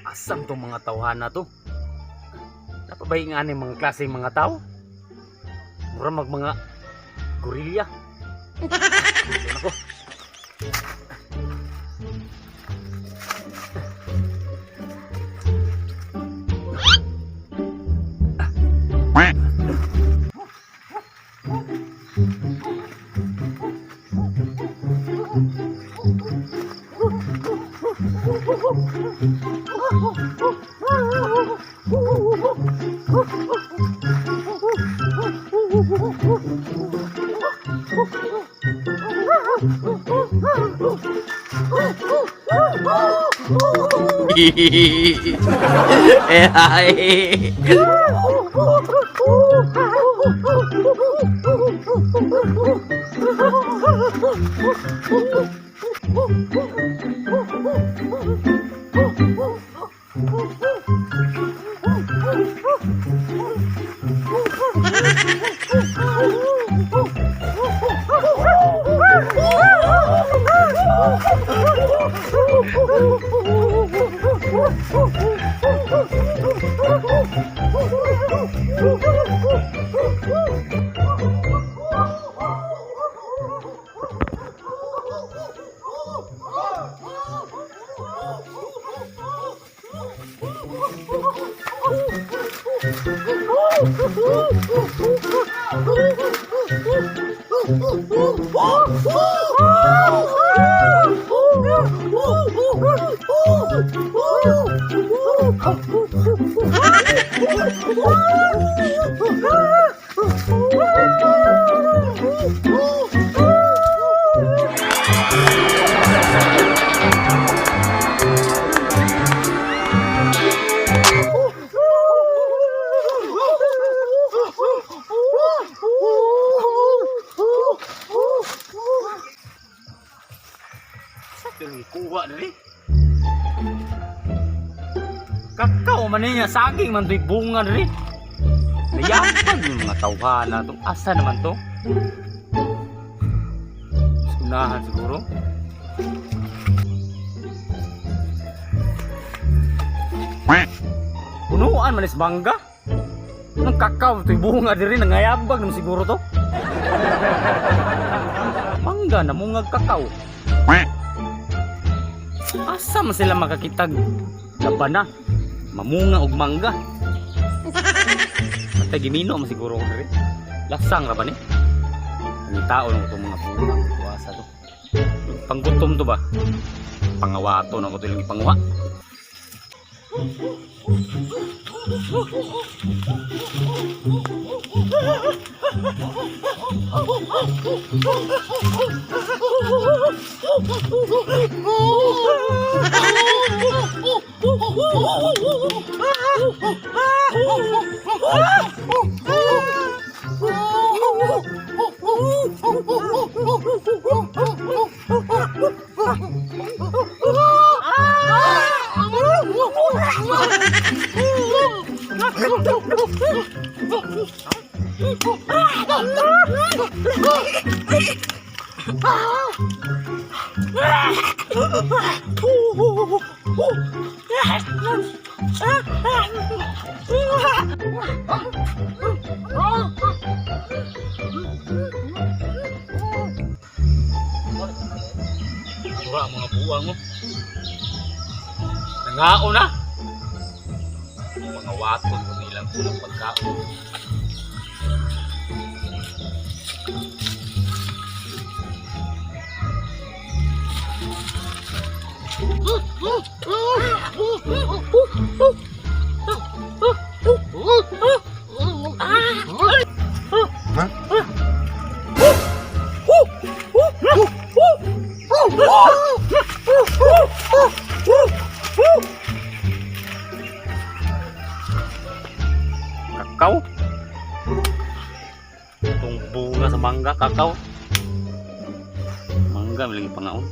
Asam tong mga tauhan na to. Napabayingan mga klase mga tao. Mura mga gorilya. Doon ako. Kuha dari kakao man niya saging man to'y bunga dari. Nayapan yung mga tauhana to. Asa naman to? Sunahan siguro. Punuan manis bangga. Ang kakao to'y bunga dari. Nangayabag naman siguro to. Mangga na mungag kakao. Asa man sila makakitag labana, mamunga og mangga. Matay gimino man siguro ko rin. Lasang ra ba ni? Ang tao ng itong mga bunga kuwasa to. Panggutom to ba? Pangawato na ko to yung ipangwa. buwang mo. Nangao na. Yung mga waton mo nilang kulang pagkaon. Kakao. Itong bunga sa mangga, kakao. Mangga, lagi pangaon.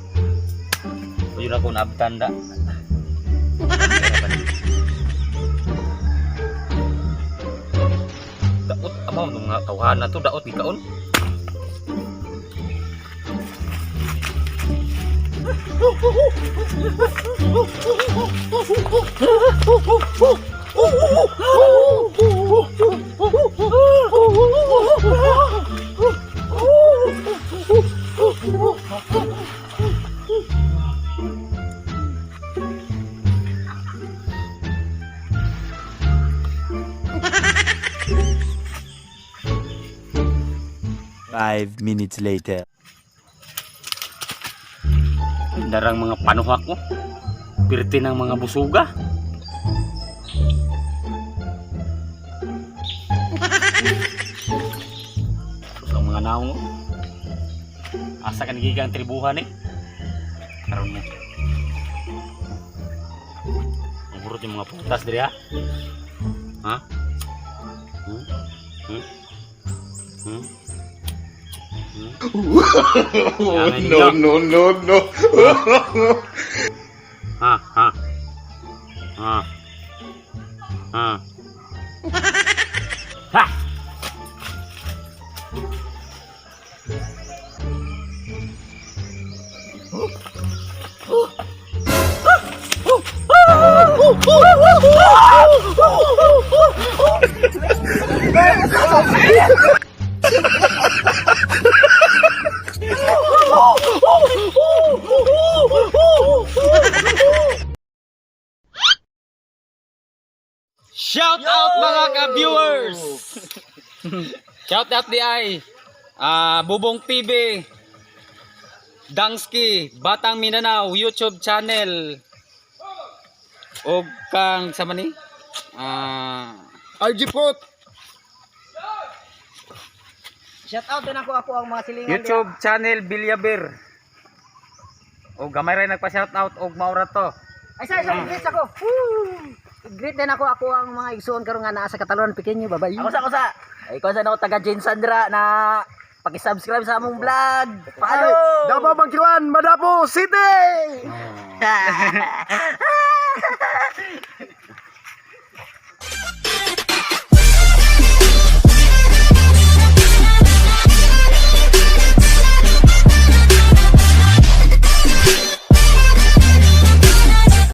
Yun ako naabtanda. Daot, amaw, nung nga tawhan na to, daot, ikaon. Five minutes later. Darang mga panuhak mo. Pirti ng mga busuga. Sus ang mga naong mo. Asa ka nagigang tribuhan eh. Karoon mo. Murot yung mga putas diri ha. Ha? No. Ha. Shout out mga ka-viewers. Shout out di ay Bubong TV, Dangski, Batang Mindanao YouTube channel. Og kang sama ni RG Pot. Shout out din ako ang mga silingan YouTube channel Bilyabir. Og gamay ray nagpa-shout out og maura to. Ay sa greet ako. Greet din ako ang mga igsoon karon nga naa sa Catalan Pequeño babay. Ako sa. Ay ko sa ako taga Jane Sandra na paki-subscribe sa among vlog. Follow. Davao Bangkiwan, Madapo City!